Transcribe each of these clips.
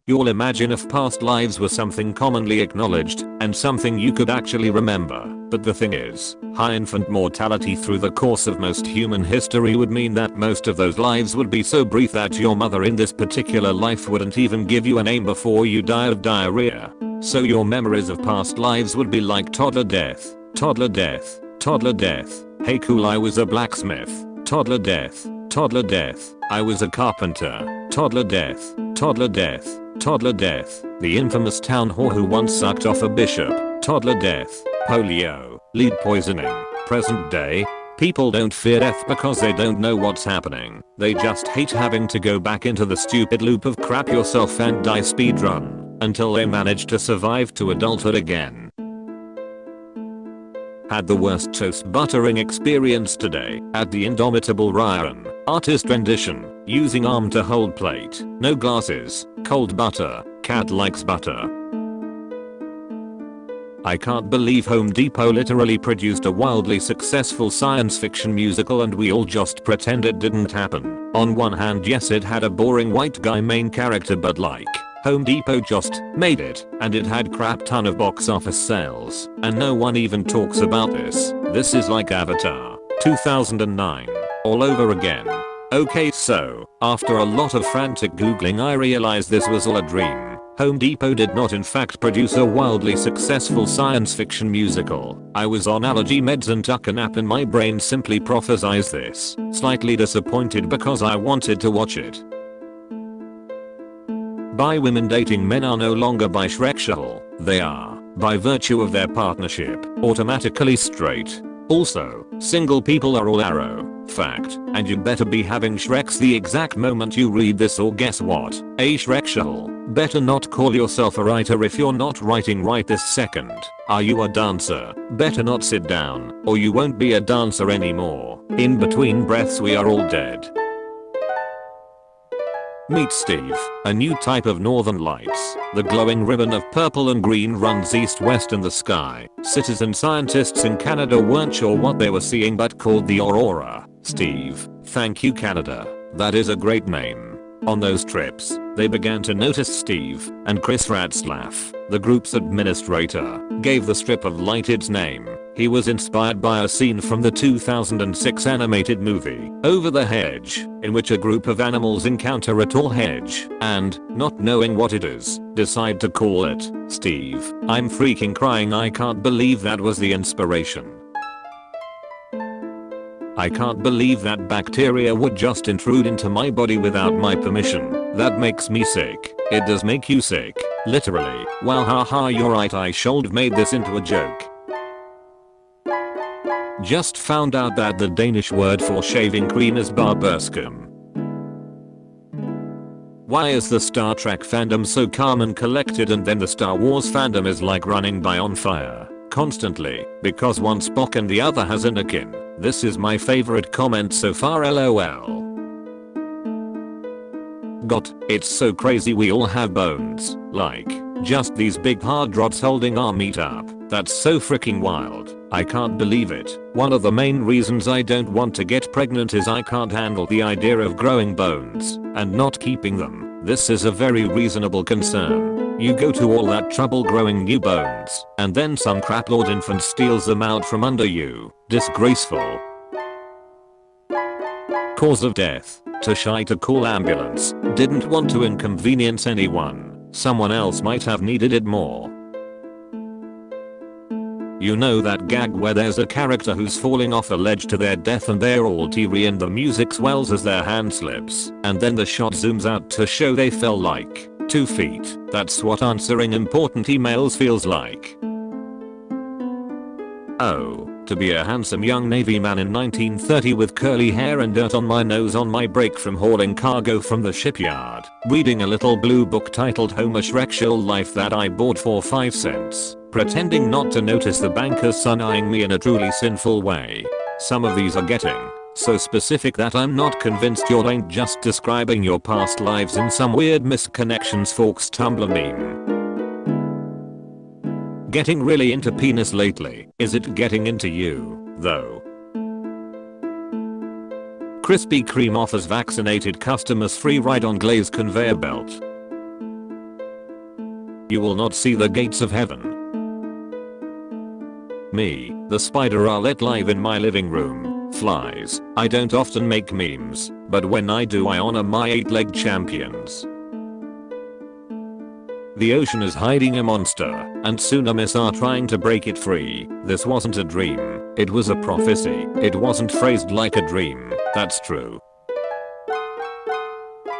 You'll imagine if past lives were something commonly acknowledged and something you could actually remember. But the thing is, high infant mortality through the course of most human history would mean that most of those lives would be so brief that your mother in this particular life wouldn't even give you a name before you die of diarrhea. So your memories of past lives would be like toddler death, toddler death, toddler death. Hey cool, I was a blacksmith. Toddler death, toddler death. I was a carpenter. Toddler death, toddler death, toddler death. The infamous town whore who once sucked off a bishop. Toddler death, polio, lead poisoning. Present day. People don't fear death because they don't know what's happening. They just hate having to go back into the stupid loop of crap yourself and die speedrun until they manage to survive to adulthood again. Had the worst toast buttering experience today at the indomitable Ryan artist rendition, using arm to hold plate, no glasses, cold butter, cat likes butter. I can't believe Home Depot literally produced a wildly successful science fiction musical and we all just pretend it didn't happen. On one hand, yes, it had a boring white guy main character, but like, Home Depot just made it and it had crap ton of box office sales and no one even talks about this. This is like Avatar 2009 all over again. Okay, so after a lot of frantic googling I realized this was all a dream. Home Depot did not in fact produce a wildly successful science fiction musical. I was on allergy meds and took a nap and my brain simply prophesized this. Slightly disappointed because I wanted to watch it. Bi women dating men are no longer bisexual, they are, by virtue of their partnership, automatically straight. Also, single people are all arrow, fact, and you better be having Shreks the exact moment you read this or guess what, asexual. Better not call yourself a writer if you're not writing right this second. Are you a dancer? Better not sit down, or you won't be a dancer anymore. In between breaths we are all dead. Meet Steve, a new type of northern lights. The glowing ribbon of purple and green runs east-west in the sky. Citizen scientists in Canada weren't sure what they were seeing but called the aurora. Steve, thank you Canada. That is a great name. On those trips, they began to notice Steve, and Chris Ratzlaff, the group's administrator, gave the strip of light its name. He was inspired by a scene from the 2006 animated movie, Over the Hedge, in which a group of animals encounter a tall hedge, and, not knowing what it is, decide to call it Steve. I'm freaking crying, I can't believe that was the inspiration. I can't believe that bacteria would just intrude into my body without my permission. That makes me sick. It does make you sick. Literally. Wow, haha, you're right, I should've made this into a joke. Just found out that the Danish word for shaving cream is barberskum. Why is the Star Trek fandom so calm and collected and then the Star Wars fandom is like running by on fire? Constantly, because one Spock and the other has Anakin. This is my favorite comment so far, lol. It's so crazy we all have bones, like, just these big hard rods holding our meat up. That's so freaking wild. I can't believe it. One of the main reasons I don't want to get pregnant is I can't handle the idea of growing bones and not keeping them. This is a very reasonable concern. You go to all that trouble growing new bones, and then some craplord infant steals them out from under you. Disgraceful. Cause of death. Too shy to call ambulance. Didn't want to inconvenience anyone. Someone else might have needed it more. You know that gag where there's a character who's falling off a ledge to their death and they're all teary and the music swells as their hand slips, and then the shot zooms out to show they fell like 2 feet. That's what answering important emails feels like. Oh, to be a handsome young Navy man in 1930 with curly hair and dirt on my nose on my break from hauling cargo from the shipyard, reading a little blue book titled Homosexual Life that I bought for 5 cents, pretending not to notice the banker's son eyeing me in a truly sinful way. Some of these are getting so specific that I'm not convinced you ain't just describing your past lives in some weird misconnections folks Tumblr meme. Getting really into penis lately. Is it getting into you, though? Krispy Kreme offers vaccinated customers free ride on Glazed conveyor belt. You will not see the gates of heaven. Me, the spider I let live in my living room. Flies. I don't often make memes, but when I do I honor my 8-legged champions. The ocean is hiding a monster, and tsunamis are trying to break it free. This wasn't a dream, it was a prophecy. It wasn't phrased like a dream, that's true.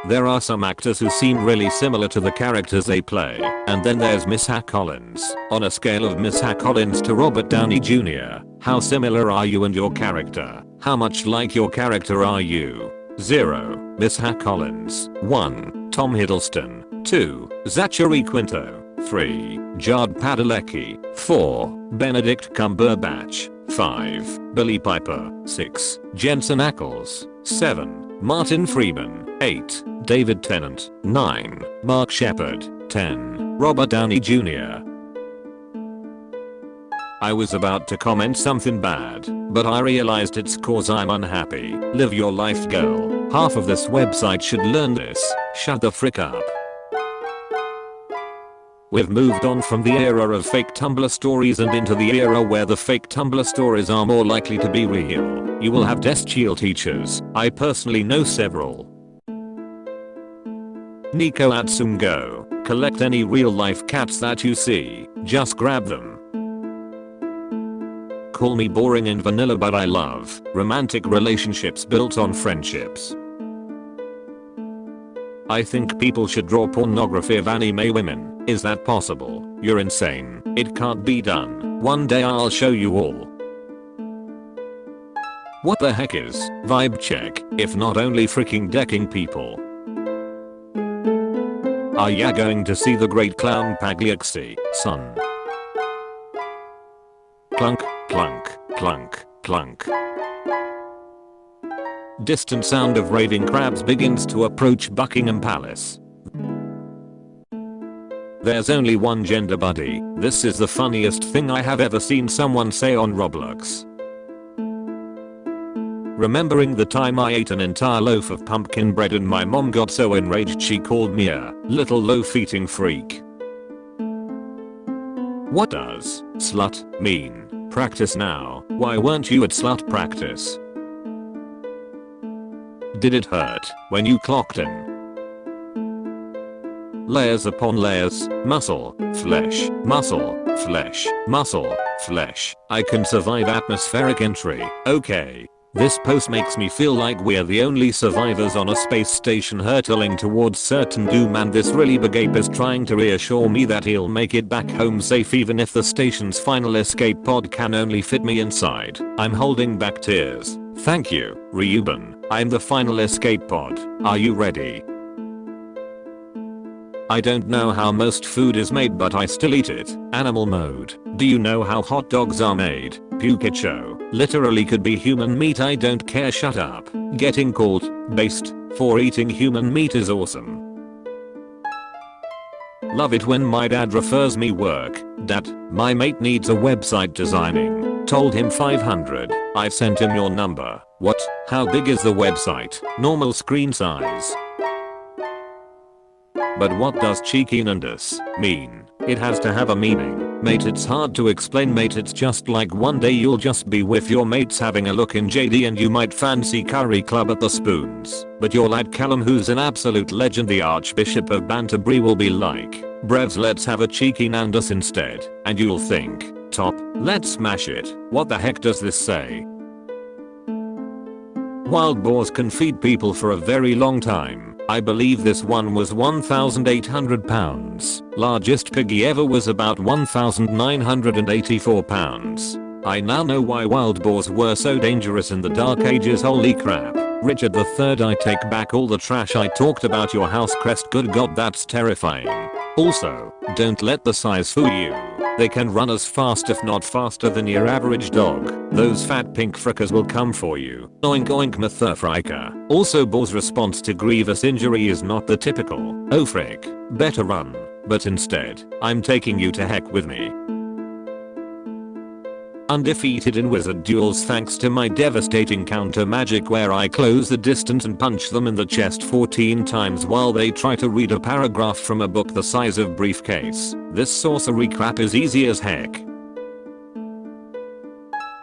There are some actors who seem really similar to the characters they play, and then there's Miss Collins. On a scale of Miss Collins to Robert Downey Jr., how similar are you and your character? How much like your character are you? 0. Miss Collins. 1. Tom Hiddleston. 2. Zachary Quinto. 3. Jared Padalecki. 4. Benedict Cumberbatch. 5. Billy Piper. 6. Jensen Ackles. 7. Martin Freeman. 8. David Tennant. 9. Mark Shepard. 10. Robert Downey Jr. I was about to comment something bad, but I realized it's cause I'm unhappy. Live your life, girl. Half of this website should learn this. Shut the frick up. We've moved on from the era of fake Tumblr stories and into the era where the fake Tumblr stories are more likely to be real. You will have desk-chill teachers. I personally know several. Nico Atsungo. Collect any real-life cats that you see. Just grab them. Call me boring and vanilla, but I love romantic relationships built on friendships. I think people should draw pornography of anime women. Is that possible? You're insane. It can't be done. One day I'll show you all. What the heck is vibe check if not only freaking decking people? Are ya going to see the great clown Pagliacci, son? Clunk, clunk, clunk, clunk. Distant sound of raiding crabs begins to approach Buckingham Palace. There's only one gender buddy. This is the funniest thing I have ever seen someone say on Roblox. Remembering the time I ate an entire loaf of pumpkin bread and my mom got so enraged she called me a little loaf-eating freak. What does slut mean? Practice now. Why weren't you at slut practice? Did it hurt when you clocked in? Layers upon layers, muscle, flesh, muscle, flesh, muscle, flesh. I can survive atmospheric entry, okay. This post makes me feel like we're the only survivors on a space station hurtling towards certain doom, and this really big ape is trying to reassure me that he'll make it back home safe even if the station's final escape pod can only fit me inside. I'm holding back tears. Thank you, Ryuban. I'm the final escape pod. Are you ready? I don't know how most food is made, but I still eat it. Animal mode. Do you know how hot dogs are made? Pukicho. Literally could be human meat. I don't care. Shut up. Getting called based for eating human meat is awesome. Love it when my dad refers me work. Dad, my mate needs a website designing. Told him 500. I've sent him your number. What? How big is the website? Normal screen size. But what does cheekiness mean? It has to have a meaning. Mate, it's hard to explain, mate. It's just like one day you'll just be with your mates having a look in JD and you might fancy Curry Club at the Spoons. But your lad Callum, who's an absolute legend, the Archbishop of Banterbury, will be like, brevs, let's have a cheeky Nandos instead. And you'll think, top, let's smash it. What the heck does this say? Wild boars can feed people for a very long time. I believe this one was 1,800 pounds. Largest piggy ever was about 1,984 pounds. I now know why wild boars were so dangerous in the Dark Ages. Holy crap. Richard III, I take back all the trash I talked about your house crest. Good god, that's terrifying. Also, don't let the size fool you. They can run as fast if not faster than your average dog. Those fat pink frickers will come for you. Oink oink motherfricker. Also, boar's response to grievous injury is not the typical, oh frick, better run. But instead, I'm taking you to heck with me. Undefeated in wizard duels thanks to my devastating counter magic where I close the distance and punch them in the chest 14 times while they try to read a paragraph from a book the size of briefcase. This sorcery crap is easy as heck.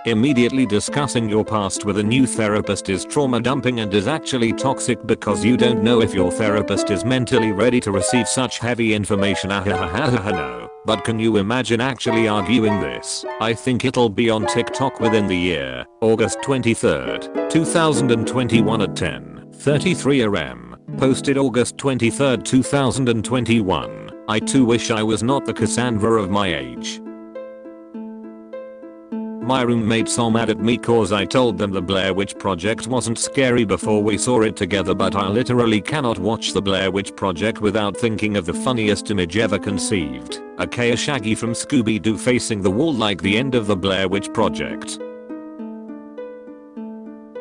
Immediately discussing your past with a new therapist is trauma dumping and is actually toxic because you don't know if your therapist is mentally ready to receive such heavy information. No. But can you imagine actually arguing this? I think it'll be on TikTok within the year, August 23rd, 2021 at 10:33 am. Posted August 23rd, 2021. I too wish I was not the Cassandra of my age. My roommates are mad at me cause I told them the Blair Witch Project wasn't scary before we saw it together, but I literally cannot watch the Blair Witch Project without thinking of the funniest image ever conceived. A Shaggy from Scooby-Doo facing the wall like the end of the Blair Witch Project.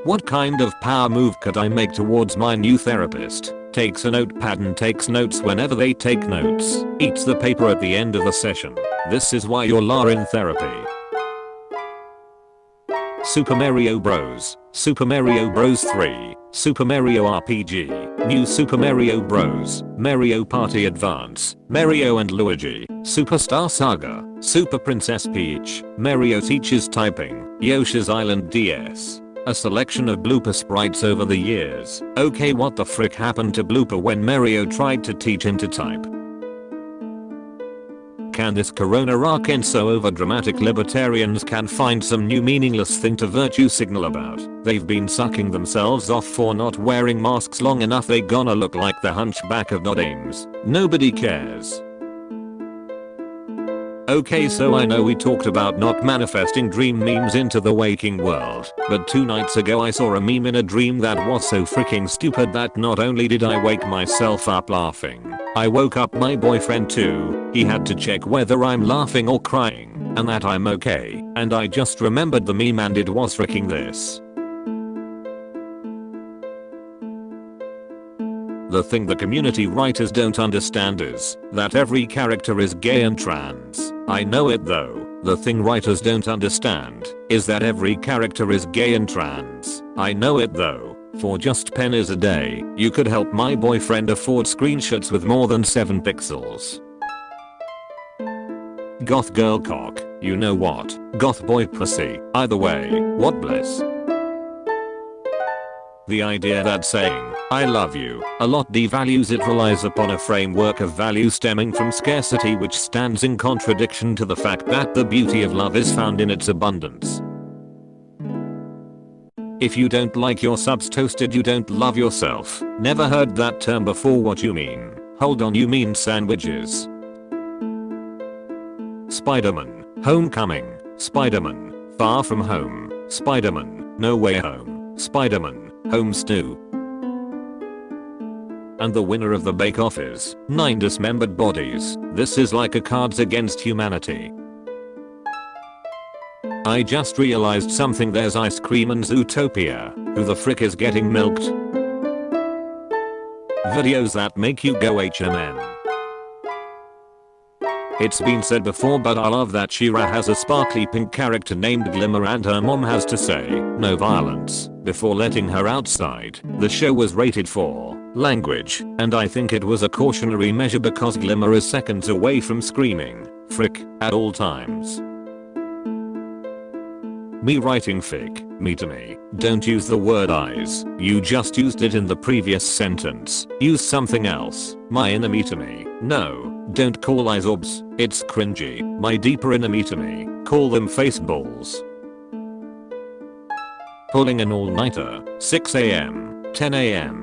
What kind of power move could I make towards my new therapist? Takes a notepad and takes notes whenever they take notes. Eats the paper at the end of the session. This is why you're in therapy. Super Mario Bros. Super Mario Bros 3. Super Mario RPG. New Super Mario Bros. Mario Party Advance. Mario and Luigi. Superstar Saga. Super Princess Peach. Mario teaches typing. Yoshi's Island DS. A selection of blooper sprites over the years. Okay, what the frick happened to Blooper when Mario tried to teach him to type? Can this corona rock end so overdramatic libertarians can find some new meaningless thing to virtue signal about? They've been sucking themselves off for not wearing masks long enough, they gonna look like the hunchback of Notre Dame's. Nobody cares. Okay, so I know we talked about not manifesting dream memes into the waking world, but 2 nights ago I saw a meme in a dream that was so freaking stupid that not only did I wake myself up laughing, I woke up my boyfriend too. He had to check whether I'm laughing or crying, and that I'm okay, and I just remembered the meme and it was freaking this. The thing the community writers don't understand is that every character is gay and trans. I know it though. The thing writers don't understand is that every character is gay and trans. I know it though. For just pennies a day, you could help my boyfriend afford screenshots with more than 7 pixels. Goth girl cock, you know what? Goth boy pussy, either way, what bliss. The idea that saying, I love you, a lot devalues it relies upon a framework of value stemming from scarcity which stands in contradiction to the fact that the beauty of love is found in its abundance. If you don't like your subs toasted, you don't love yourself. Never heard that term before. What you mean? Hold on, you mean sandwiches? Spider-Man, Homecoming, Spider-Man, Far From Home, Spider-Man, No Way Home, Spider-Man, Home Stew. And the winner of the Bake Off is 9 dismembered bodies. This is like a Cards Against Humanity. I just realized something. There's ice cream in Zootopia. Who the frick is getting milked? Videos that make you go HMN. It's been said before, but I love that She-Ra has a sparkly pink character named Glimmer and her mom has to say, no violence, before letting her outside. The show was rated for language, and I think it was a cautionary measure because Glimmer is seconds away from screaming, frick, at all times. Me writing fic, me to me. Don't use the word eyes. You just used it in the previous sentence. Use something else. My inner me to me. No, don't call eyes orbs. It's cringy. My deeper inner me to me. Call them face balls. Pulling an all-nighter. 6 am, 10 am.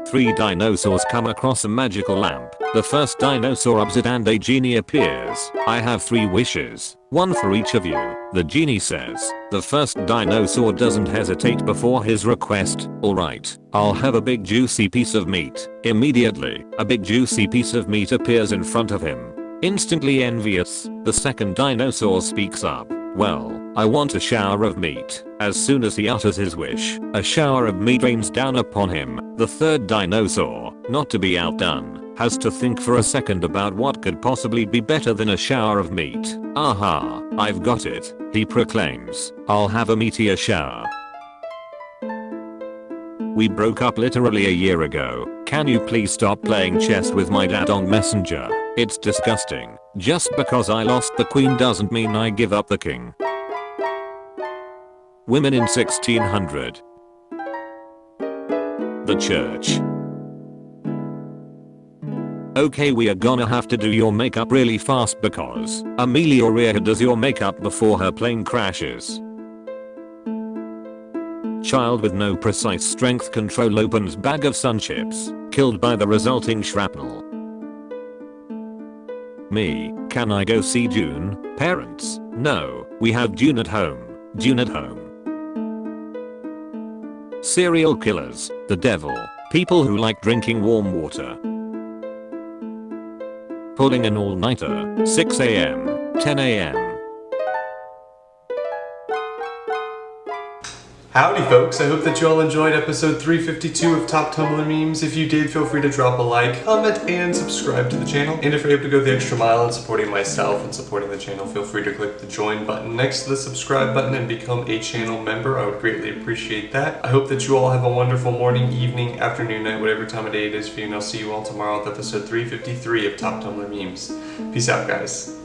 3 dinosaurs come across a magical lamp. The first dinosaur rubs it and a genie appears. I have 3 wishes, 1 for each of you. The genie says. The first dinosaur doesn't hesitate before his request. Alright, I'll have a big juicy piece of meat. Immediately, a big juicy piece of meat appears in front of him. Instantly envious, the second dinosaur speaks up. Well, I want a shower of meat. As soon as he utters his wish, a shower of meat rains down upon him. The third dinosaur, not to be outdone, has to think for a second about what could possibly be better than a shower of meat. Aha, I've got it, he proclaims. I'll have a meteor shower. We broke up literally a year ago. Can you please stop playing chess with my dad on Messenger? It's disgusting. Just because I lost the queen doesn't mean I give up the king. Women in 1600. The church. Okay, we are gonna have to do your makeup really fast because Amelia Earhart does your makeup before her plane crashes. Child with no precise strength control opens bag of sun chips, killed by the resulting shrapnel. Me, can I go see June? Parents, no, we have June at home. June at home. Serial killers, the devil, people who like drinking warm water. Pulling an all-nighter, 6 AM, 10 AM. Howdy folks, I hope that you all enjoyed episode 352 of Top Tumblr Memes. If you did, feel free to drop a like, comment, and subscribe to the channel. And if you're able to go the extra mile in supporting myself and supporting the channel, feel free to click the join button next to the subscribe button and become a channel member. I would greatly appreciate that. I hope that you all have a wonderful morning, evening, afternoon, night, whatever time of day it is for you, and I'll see you all tomorrow with episode 353 of Top Tumblr Memes. Peace out, guys.